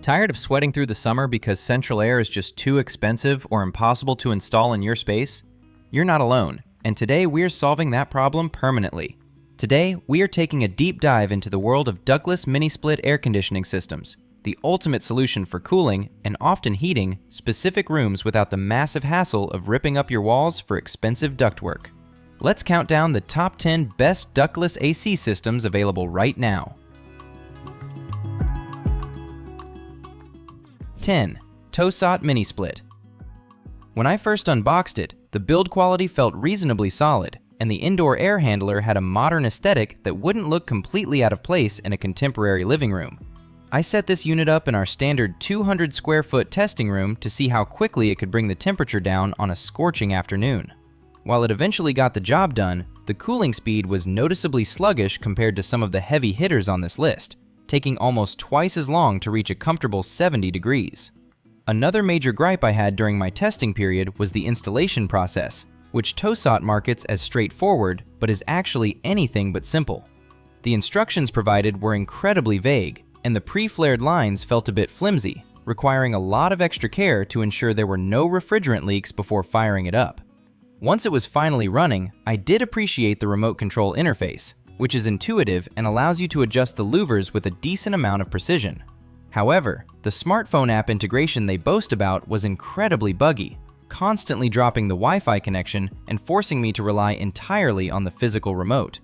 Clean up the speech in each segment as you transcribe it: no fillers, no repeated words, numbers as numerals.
Tired of sweating through the summer because central air is just too expensive or impossible to install in your space? You're not alone, and today we're solving that problem permanently. Today, we are taking a deep dive into the world of ductless mini-split air conditioning systems, the ultimate solution for cooling and often heating specific rooms without the massive hassle of ripping up your walls for expensive ductwork. Let's count down the top 10 best ductless AC systems available right now. 10. TOSOT Mini-Split. When I first unboxed it, the build quality felt reasonably solid, and the indoor air handler had a modern aesthetic that wouldn't look completely out of place in a contemporary living room. I set this unit up in our standard 200 square foot testing room to see how quickly it could bring the temperature down on a scorching afternoon. While it eventually got the job done, the cooling speed was noticeably sluggish compared to some of the heavy hitters on this list, taking almost twice as long to reach a comfortable 70 degrees. Another major gripe I had during my testing period was the installation process, which TOSOT markets as straightforward, but is actually anything but simple. The instructions provided were incredibly vague, and the pre-flared lines felt a bit flimsy, requiring a lot of extra care to ensure there were no refrigerant leaks before firing it up. Once it was finally running, I did appreciate the remote control interface, which is intuitive and allows you to adjust the louvers with a decent amount of precision. However, the smartphone app integration they boast about was incredibly buggy, constantly dropping the Wi-Fi connection and forcing me to rely entirely on the physical remote.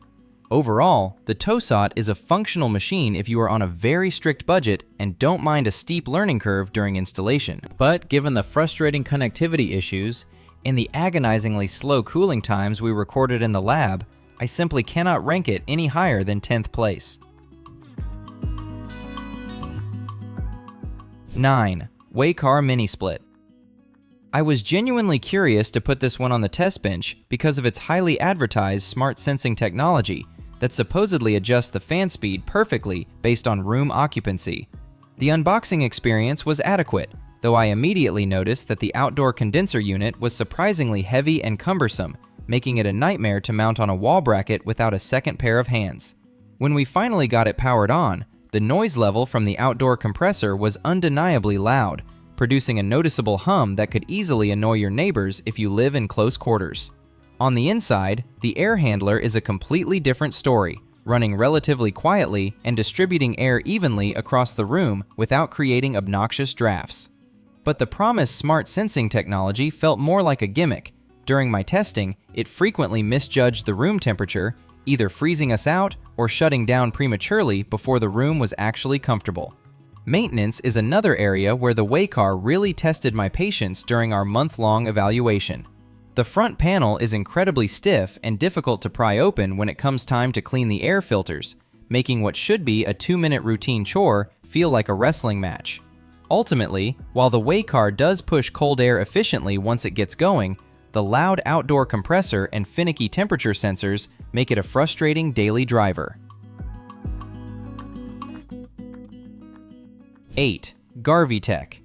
Overall, the TOSOT is a functional machine if you are on a very strict budget and don't mind a steep learning curve during installation. But given the frustrating connectivity issues and the agonizingly slow cooling times we recorded in the lab, I simply cannot rank it any higher than 10th place. 9. Waykar Mini-Split. I was genuinely curious to put this one on the test bench because of its highly advertised smart sensing technology that supposedly adjusts the fan speed perfectly based on room occupancy. The unboxing experience was adequate, though I immediately noticed that the outdoor condenser unit was surprisingly heavy and cumbersome, making it a nightmare to mount on a wall bracket without a second pair of hands. When we finally got it powered on, the noise level from the outdoor compressor was undeniably loud, producing a noticeable hum that could easily annoy your neighbors if you live in close quarters. On the inside, the air handler is a completely different story, running relatively quietly and distributing air evenly across the room without creating obnoxious drafts. But the promised smart sensing technology felt more like a gimmick. During my testing, it frequently misjudged the room temperature, either freezing us out or shutting down prematurely before the room was actually comfortable. Maintenance is another area where the Waykar really tested my patience during our month-long evaluation. The front panel is incredibly stiff and difficult to pry open when it comes time to clean the air filters, making what should be a 2-minute routine chore feel like a wrestling match. Ultimately, while the Waykar does push cold air efficiently once it gets going, the loud outdoor compressor and finicky temperature sensors make it a frustrating daily driver. 8. GarveeTech.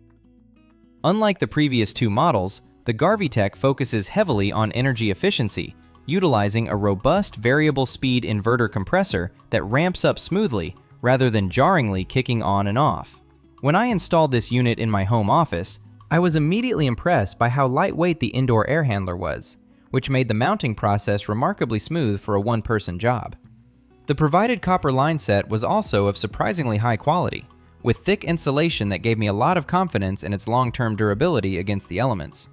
Unlike the previous two models, the GarveeTech focuses heavily on energy efficiency, utilizing a robust variable speed inverter compressor that ramps up smoothly rather than jarringly kicking on and off. When I installed this unit in my home office, I was immediately impressed by how lightweight the indoor air handler was, which made the mounting process remarkably smooth for a one-person job. The provided copper line set was also of surprisingly high quality, with thick insulation that gave me a lot of confidence in its long-term durability against the elements.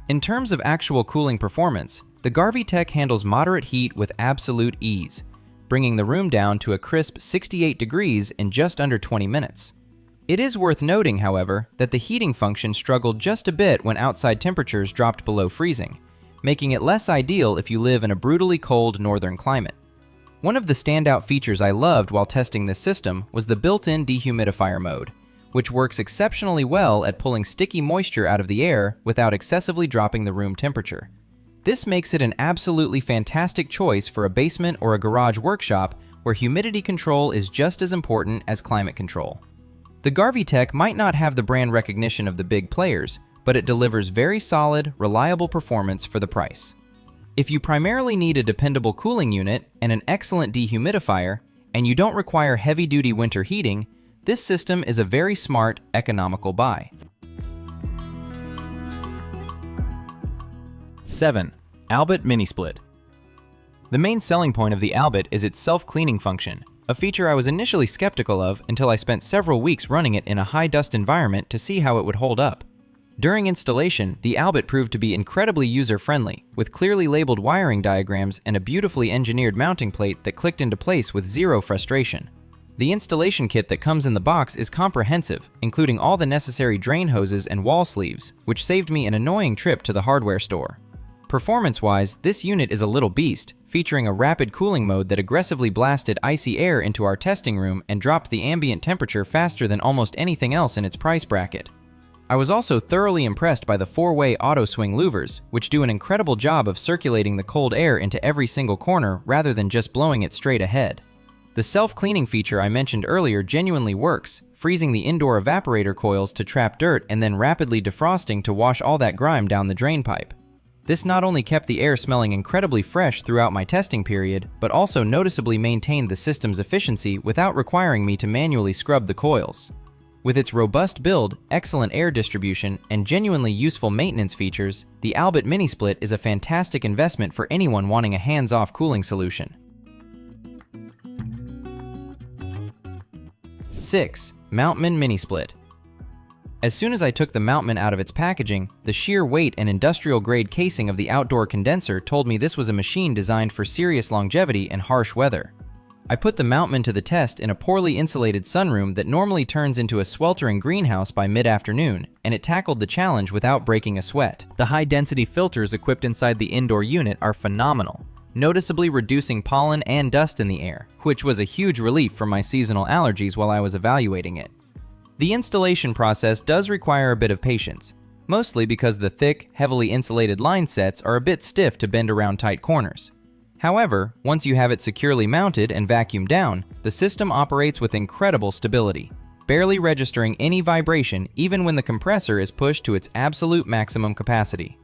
In terms of actual cooling performance, the GarveeTech handles moderate heat with absolute ease, bringing the room down to a crisp 68 degrees in just under 20 minutes. It is worth noting, however, that the heating function struggled just a bit when outside temperatures dropped below freezing, making it less ideal if you live in a brutally cold northern climate. One of the standout features I loved while testing this system was the built-in dehumidifier mode, which works exceptionally well at pulling sticky moisture out of the air without excessively dropping the room temperature. This makes it an absolutely fantastic choice for a basement or a garage workshop where humidity control is just as important as climate control. The GarveeTech might not have the brand recognition of the big players, but it delivers very solid, reliable performance for the price. If you primarily need a dependable cooling unit and an excellent dehumidifier, and you don't require heavy-duty winter heating, This system is a very smart, economical buy. 7. Albott Mini-Split. The main selling point of the Albott is its self-cleaning function, a feature I was initially skeptical of until I spent several weeks running it in a high-dust environment to see how it would hold up. During installation, the Albott proved to be incredibly user-friendly, with clearly labeled wiring diagrams and a beautifully engineered mounting plate that clicked into place with zero frustration. The installation kit that comes in the box is comprehensive, including all the necessary drain hoses and wall sleeves, which saved me an annoying trip to the hardware store. Performance-wise, this unit is a little beast, featuring a rapid cooling mode that aggressively blasted icy air into our testing room and dropped the ambient temperature faster than almost anything else in its price bracket. I was also thoroughly impressed by the 4-way auto swing louvers, which do an incredible job of circulating the cold air into every single corner rather than just blowing it straight ahead. The self-cleaning feature I mentioned earlier genuinely works, freezing the indoor evaporator coils to trap dirt and then rapidly defrosting to wash all that grime down the drain pipe. This not only kept the air smelling incredibly fresh throughout my testing period, but also noticeably maintained the system's efficiency without requiring me to manually scrub the coils. With its robust build, excellent air distribution, and genuinely useful maintenance features, the Albott Mini-Split is a fantastic investment for anyone wanting a hands-off cooling solution. 6. Mountman Mini-Split. As soon as I took the Mountman out of its packaging, the sheer weight and industrial-grade casing of the outdoor condenser told me this was a machine designed for serious longevity and harsh weather. I put the Mountman to the test in a poorly insulated sunroom that normally turns into a sweltering greenhouse by mid-afternoon, and it tackled the challenge without breaking a sweat. The high-density filters equipped inside the indoor unit are phenomenal, noticeably reducing pollen and dust in the air, which was a huge relief for my seasonal allergies while I was evaluating it. The installation process does require a bit of patience, mostly because the thick, heavily insulated line sets are a bit stiff to bend around tight corners. However, once you have it securely mounted and vacuumed down, the system operates with incredible stability, barely registering any vibration even when the compressor is pushed to its absolute maximum capacity.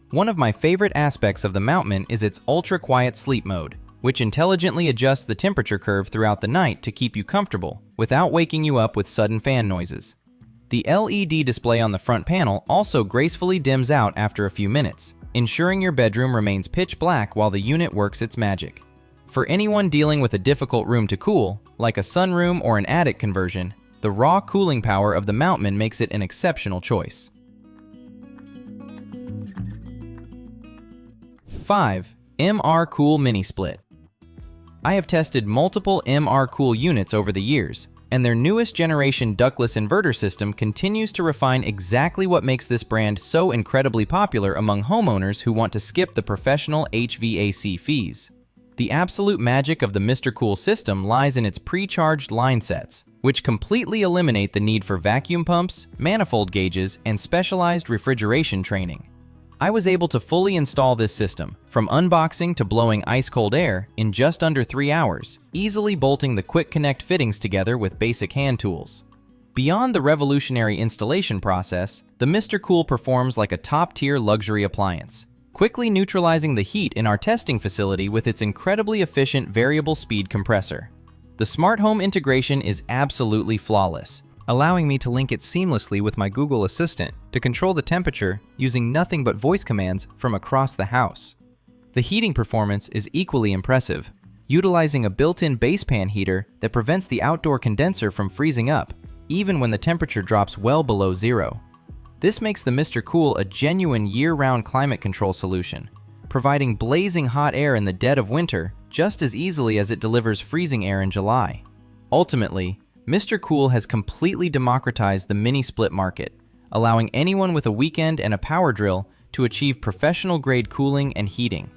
One of my favorite aspects of the Mountman is its ultra-quiet sleep mode, which intelligently adjusts the temperature curve throughout the night to keep you comfortable without waking you up with sudden fan noises. The LED display on the front panel also gracefully dims out after a few minutes, ensuring your bedroom remains pitch black while the unit works its magic. For anyone dealing with a difficult room to cool, like a sunroom or an attic conversion, the raw cooling power of the Mountman makes it an exceptional choice. 5. MRCOOL Mini-Split. I have tested multiple MRCOOL units over the years, and their newest generation ductless inverter system continues to refine exactly what makes this brand so incredibly popular among homeowners who want to skip the professional HVAC fees. The absolute magic of the MRCOOL system lies in its pre-charged line sets, which completely eliminate the need for vacuum pumps, manifold gauges, and specialized refrigeration training. I was able to fully install this system, from unboxing to blowing ice-cold air, in just under 3 hours, easily bolting the quick connect fittings together with basic hand tools. Beyond the revolutionary installation process, the MRCOOL performs like a top-tier luxury appliance, quickly neutralizing the heat in our testing facility with its incredibly efficient variable speed compressor. The smart home integration is absolutely flawless, allowing me to link it seamlessly with my Google Assistant to control the temperature using nothing but voice commands from across the house. The heating performance is equally impressive, utilizing a built-in base pan heater that prevents the outdoor condenser from freezing up, even when the temperature drops well below zero. This makes the MRCOOL a genuine year-round climate control solution, providing blazing hot air in the dead of winter just as easily as it delivers freezing air in July. Ultimately, MRCOOL has completely democratized the mini-split market, allowing anyone with a weekend and a power drill to achieve professional-grade cooling and heating.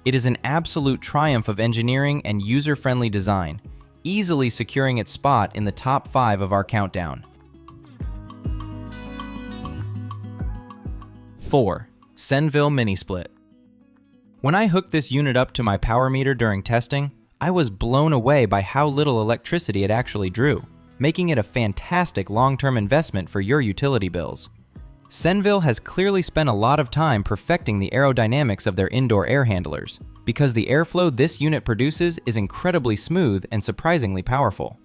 It is an absolute triumph of engineering and user-friendly design, easily securing its spot in the top 5 of our countdown. 4. Senville Mini-Split. When I hooked this unit up to my power meter during testing, I was blown away by how little electricity it actually drew, making it a fantastic long-term investment for your utility bills. Senville has clearly spent a lot of time perfecting the aerodynamics of their indoor air handlers, because the airflow this unit produces is incredibly smooth and surprisingly powerful.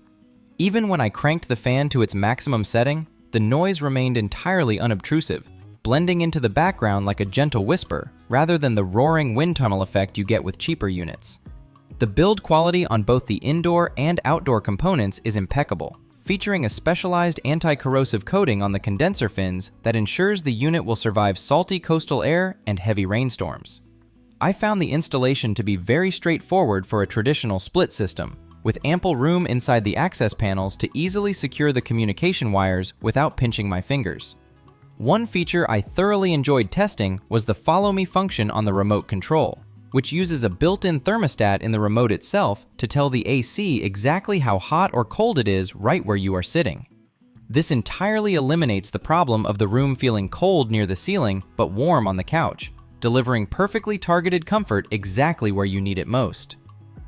Even when I cranked the fan to its maximum setting, the noise remained entirely unobtrusive, blending into the background like a gentle whisper, rather than the roaring wind tunnel effect you get with cheaper units. The build quality on both the indoor and outdoor components is impeccable, featuring a specialized anti-corrosive coating on the condenser fins that ensures the unit will survive salty coastal air and heavy rainstorms. I found the installation to be very straightforward for a traditional split system, with ample room inside the access panels to easily secure the communication wires without pinching my fingers. One feature I thoroughly enjoyed testing was the Follow Me function on the remote control, which uses a built-in thermostat in the remote itself to tell the AC exactly how hot or cold it is right where you are sitting. This entirely eliminates the problem of the room feeling cold near the ceiling but warm on the couch, delivering perfectly targeted comfort exactly where you need it most.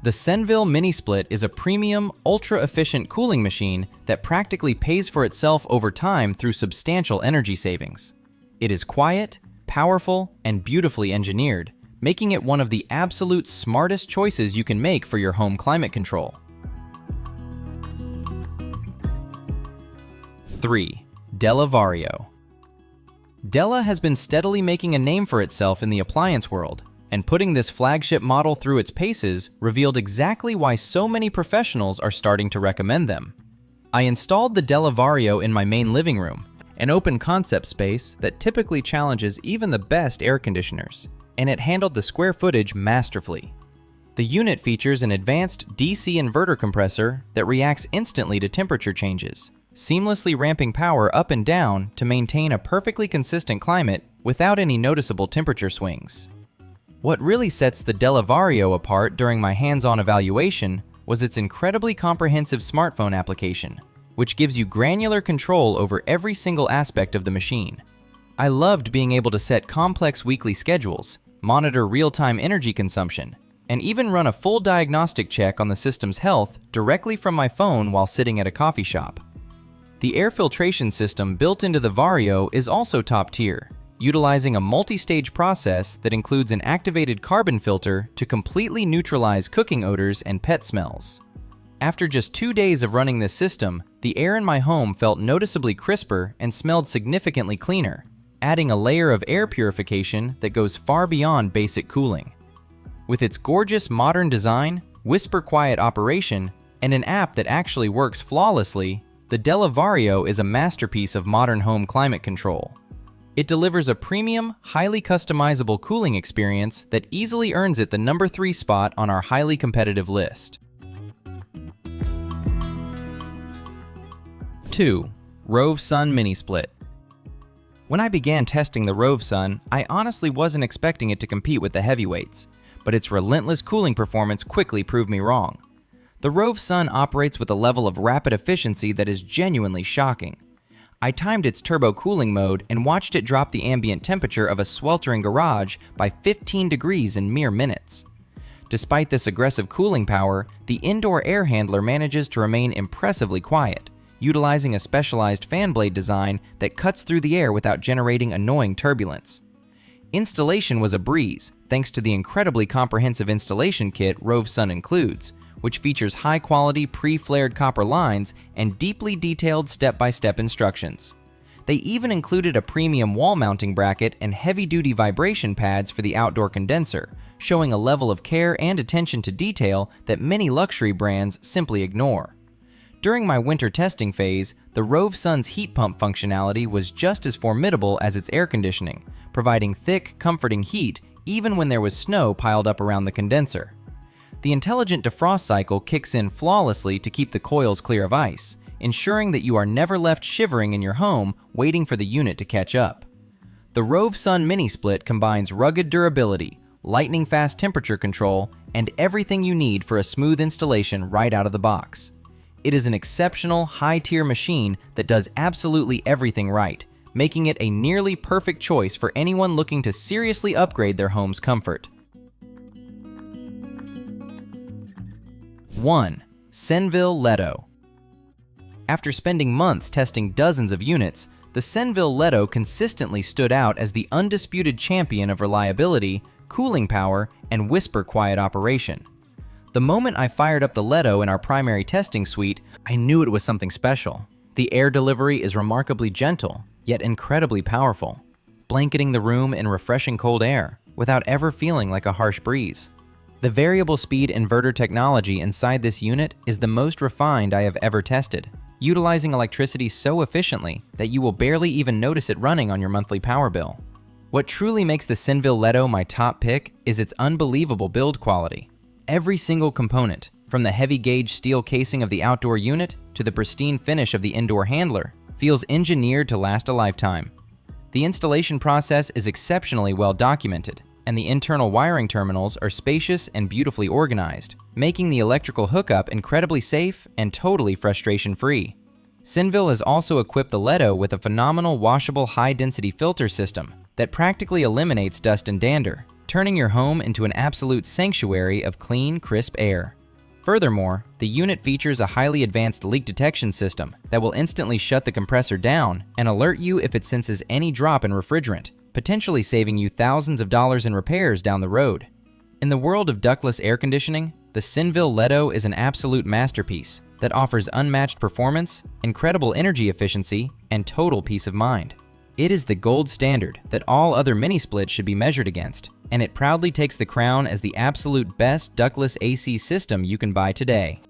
The Senville Mini-Split is a premium, ultra-efficient cooling machine that practically pays for itself over time through substantial energy savings. It is quiet, powerful, and beautifully engineered, making it one of the absolute smartest choices you can make for your home climate control. 3. DELLA Vario. DELLA has been steadily making a name for itself in the appliance world, and putting this flagship model through its paces revealed exactly why so many professionals are starting to recommend them. I installed the DELLA Vario in my main living room, an open concept space that typically challenges even the best air conditioners, and it handled the square footage masterfully. The unit features an advanced DC inverter compressor that reacts instantly to temperature changes, seamlessly ramping power up and down to maintain a perfectly consistent climate without any noticeable temperature swings. What really sets the DELLA Vario apart during my hands-on evaluation was its incredibly comprehensive smartphone application, which gives you granular control over every single aspect of the machine. I loved being able to set complex weekly schedules, monitor real-time energy consumption, and even run a full diagnostic check on the system's health directly from my phone while sitting at a coffee shop. The air filtration system built into the Vario is also top tier, utilizing a multi-stage process that includes an activated carbon filter to completely neutralize cooking odors and pet smells. After just 2 days of running this system, the air in my home felt noticeably crisper and smelled significantly cleaner, adding a layer of air purification that goes far beyond basic cooling. With its gorgeous modern design, whisper-quiet operation, and an app that actually works flawlessly, the DELLA Vario is a masterpiece of modern home climate control. It delivers a premium, highly customizable cooling experience that easily earns it the number 3 spot on our highly competitive list. 2. ROVSUN Mini-Split. When I began testing the ROVSUN, I honestly wasn't expecting it to compete with the heavyweights, but its relentless cooling performance quickly proved me wrong. The ROVSUN operates with a level of rapid efficiency that is genuinely shocking. I timed its turbo cooling mode and watched it drop the ambient temperature of a sweltering garage by 15 degrees in mere minutes. Despite this aggressive cooling power, the indoor air handler manages to remain impressively quiet, utilizing a specialized fan blade design that cuts through the air without generating annoying turbulence. Installation was a breeze, thanks to the incredibly comprehensive installation kit ROVSUN includes, which features high-quality pre-flared copper lines and deeply detailed step-by-step instructions. They even included a premium wall mounting bracket and heavy-duty vibration pads for the outdoor condenser, showing a level of care and attention to detail that many luxury brands simply ignore. During my winter testing phase, the ROVSUN's heat pump functionality was just as formidable as its air conditioning, providing thick, comforting heat even when there was snow piled up around the condenser. The intelligent defrost cycle kicks in flawlessly to keep the coils clear of ice, ensuring that you are never left shivering in your home waiting for the unit to catch up. The ROVSUN Mini-Split combines rugged durability, lightning-fast temperature control, and everything you need for a smooth installation right out of the box. It is an exceptional, high-tier machine that does absolutely everything right, making it a nearly perfect choice for anyone looking to seriously upgrade their home's comfort. 1. Senville LETO. After spending months testing dozens of units, the Senville LETO consistently stood out as the undisputed champion of reliability, cooling power, and whisper-quiet operation. The moment I fired up the LETO in our primary testing suite, I knew it was something special. The air delivery is remarkably gentle, yet incredibly powerful, blanketing the room in refreshing cold air without ever feeling like a harsh breeze. The variable speed inverter technology inside this unit is the most refined I have ever tested, utilizing electricity so efficiently that you will barely even notice it running on your monthly power bill. What truly makes the Senville LETO my top pick is its unbelievable build quality. Every single component, from the heavy-gauge steel casing of the outdoor unit to the pristine finish of the indoor handler, feels engineered to last a lifetime. The installation process is exceptionally well documented, and the internal wiring terminals are spacious and beautifully organized, making the electrical hookup incredibly safe and totally frustration-free. Senville has also equipped the LETO with a phenomenal washable high-density filter system that practically eliminates dust and dander, turning your home into an absolute sanctuary of clean, crisp air. Furthermore, the unit features a highly advanced leak detection system that will instantly shut the compressor down and alert you if it senses any drop in refrigerant, potentially saving you thousands of dollars in repairs down the road. In the world of ductless air conditioning, the Senville LETO is an absolute masterpiece that offers unmatched performance, incredible energy efficiency, and total peace of mind. It is the gold standard that all other mini-splits should be measured against, and it proudly takes the crown as the absolute best ductless AC system you can buy today.